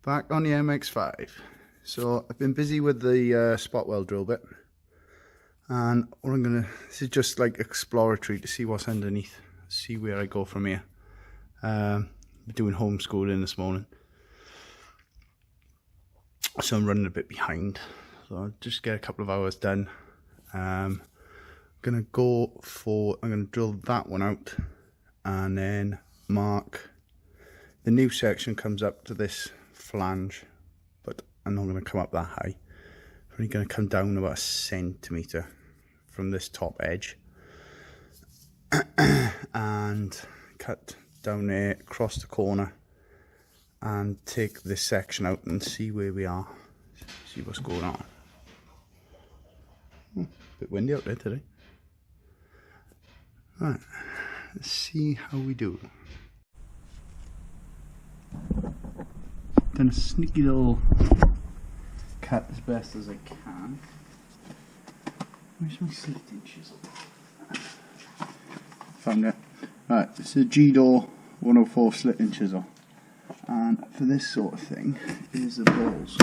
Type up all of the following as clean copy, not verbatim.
Back on the Mx5. So I've been busy with the spot weld drill bit, and what I'm gonna, this is just like exploratory to see what's underneath, see where I go from here. I'm doing homeschooling this morning, so I'm running a bit behind, so I'll just get a couple of hours done. I'm gonna drill that one out and then mark the new section. Comes up to this flange, but I'm not going to come up that high. I'm only going to come down about 1 centimetre from this top edge and cut down there, across the corner, and take this section out and see where we are, see what's going on. A bit windy out there today. Right, let's see how we do. Done a sneaky little cut as best as I can. Where's my slitting chisel? Found it. Right, this is a G-Door 104 slitting chisel, and for this sort of thing is the balls.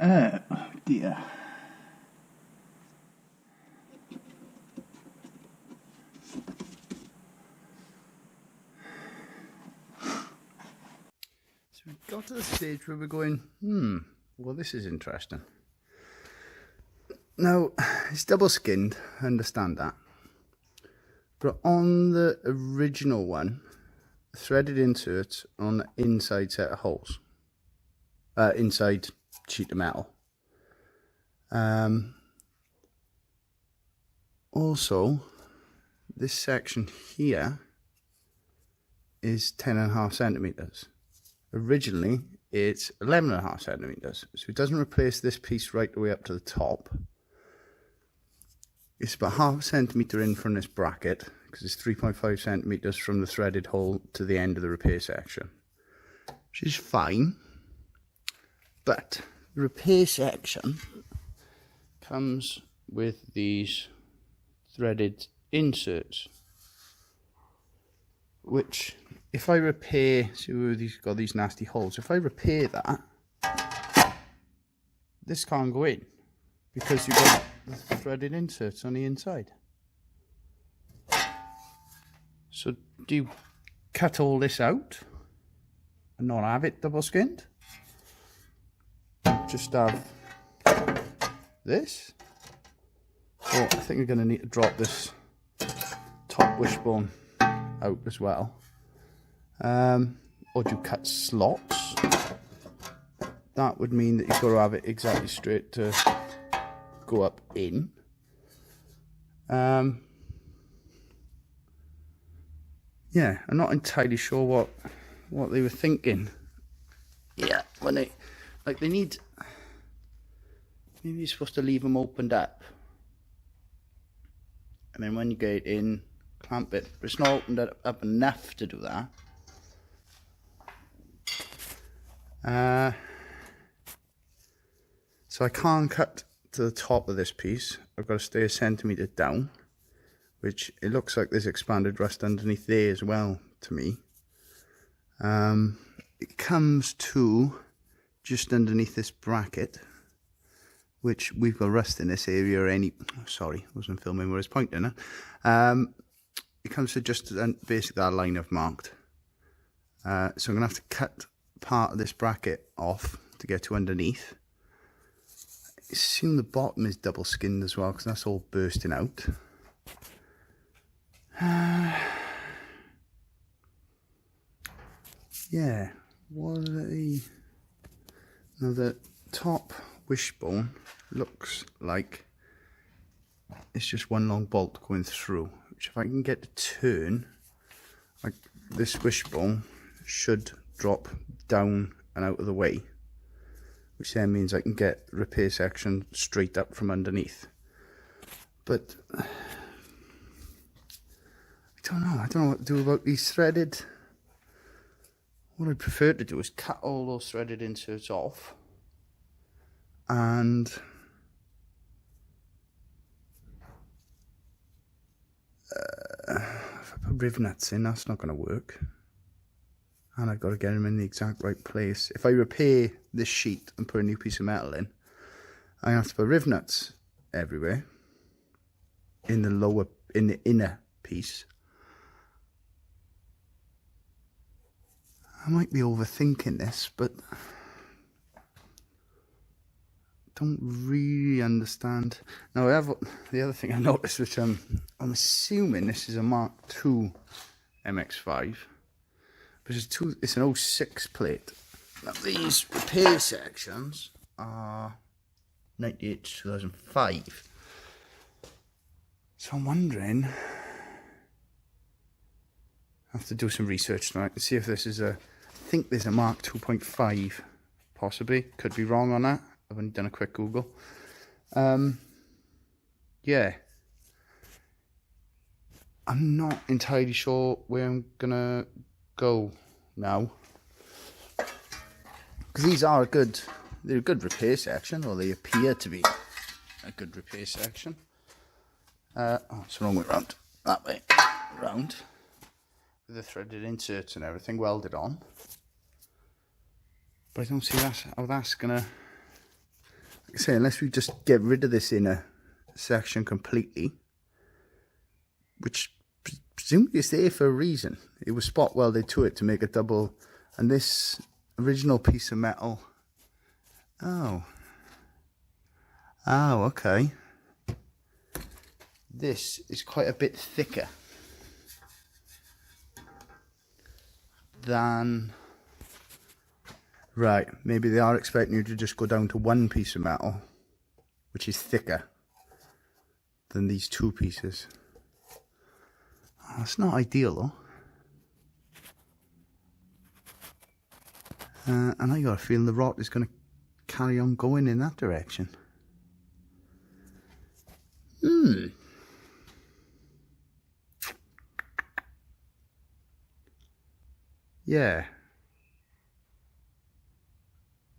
Oh dear. So we got to the stage where we're going, well, this is interesting. Now, it's double skinned, I understand that. But on the original one, threaded inserts on the inside set of holes, inside sheet of metal. Also, this section here is 10.5 centimeters. Originally, it's 11.5 centimeters. So it doesn't replace this piece right the way up to the top. It's about 0.5 centimeter in from this bracket, because it's 3.5 centimeters from the threaded hole to the end of the repair section, which is fine. But the repair section comes with these threaded inserts, which if I repair, see where these got these nasty holes, if I repair that, this can't go in because you've got the threaded inserts on the inside. So do you cut all this out and not have it double skinned? Just have this, or I think we're going to need to drop this top wishbone out as well, or do you cut slots? That would mean that you've got to have it exactly straight to go up in. Yeah, I'm not entirely sure what they were thinking. Yeah, when they need, maybe you're supposed to leave them opened up, and then when you get it in, clamp it. But it's not opened up enough to do that. So I can't cut to the top of this piece. I've got to stay 1 centimeter down, which it looks like there's expanded rust underneath there as well to me. It comes to just underneath this bracket, which we've got rust in this area. Sorry, I wasn't filming where I was pointing at. It comes to just basically that line I've marked. So I'm going to have to cut part of this bracket off to get to underneath. I assume the bottom is double skinned as well because that's all bursting out. Yeah, what are the... Now the top wishbone looks like it's just one long bolt going through, which if I can get to turn, like this wishbone should drop down and out of the way, which then means I can get the repair section straight up from underneath. But I don't know what to do about these threaded. What I'd prefer to do is cut all those threaded inserts off, and if I put riv nuts in, that's not going to work. And I've got to get them in the exact right place. If I repair this sheet and put a new piece of metal in, I have to put riv nuts everywhere in the inner piece. I might be overthinking this, but I don't really understand. Now, I have the other thing I noticed, which I'm assuming this is a Mark II Mx5, but it's an 06 plate. Now, these repair sections are 98 to 2005. So I'm wondering, I have to do some research tonight to see if this is I think there's a Mark 2.5, possibly. Could be wrong on that. I've only done a quick Google. Yeah. I'm not entirely sure where I'm gonna go now. Because these are they're a good repair section, or they appear to be a good repair section. Oh, it's the wrong way round. That way. Round. With the threaded inserts and everything welded on. But I don't see how that's gonna, like I say, unless we just get rid of this inner section completely, which presumably is there for a reason. It was spot welded to it to make a double, and this original piece of metal, oh okay, this is quite a bit thicker than, right, maybe they are expecting you to just go down to one piece of metal which is thicker than these two pieces. Oh, that's not ideal though. And I got a feeling the rot is going to carry on going in that direction. Yeah.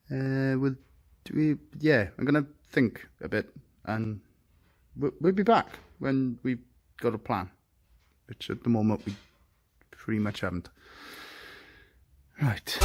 I'm gonna think a bit, and we'll be back when we've got a plan, which at the moment we pretty much haven't. Right.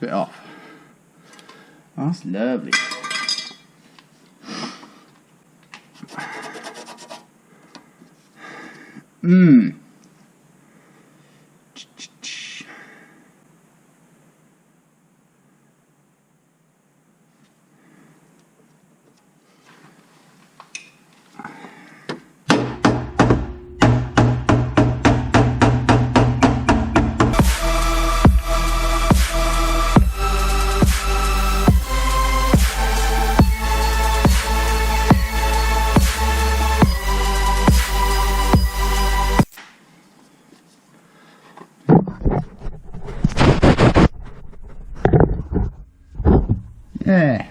bit off. That's lovely. Mmm. Yeah.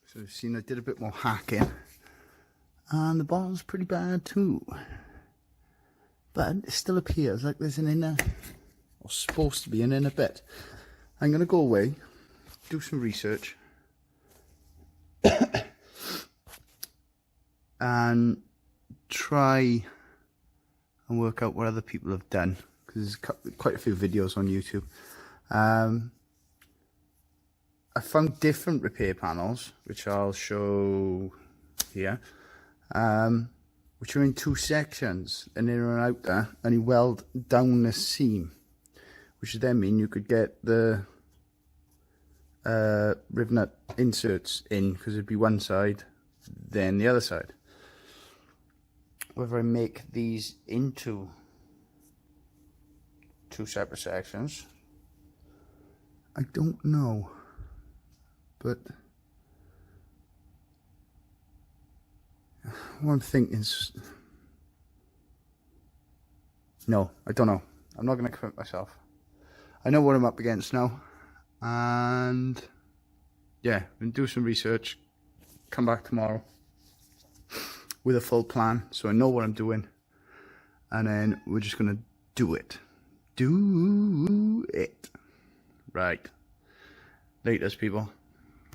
So you've seen I did a bit more hacking, and the bottom's pretty bad too, but it still appears like there's an inner, or supposed to be an inner bit. I'm going to go away, do some research, and try and work out what other people have done, because there's quite a few videos on YouTube. I found different repair panels, which I'll show here, which are in two sections, an inner and outer, and you weld down the seam, which would then mean you could get the rivet nut inserts in, because it'd be one side, then the other side. Whether I make these into two separate sections, I don't know. But what I'm thinking is, no, I don't know. I'm not going to commit myself. I know what I'm up against now, and yeah, I'm going to do some research, come back tomorrow with a full plan, so I know what I'm doing, and then we're just going to do it. Do it. Right. Laters, people.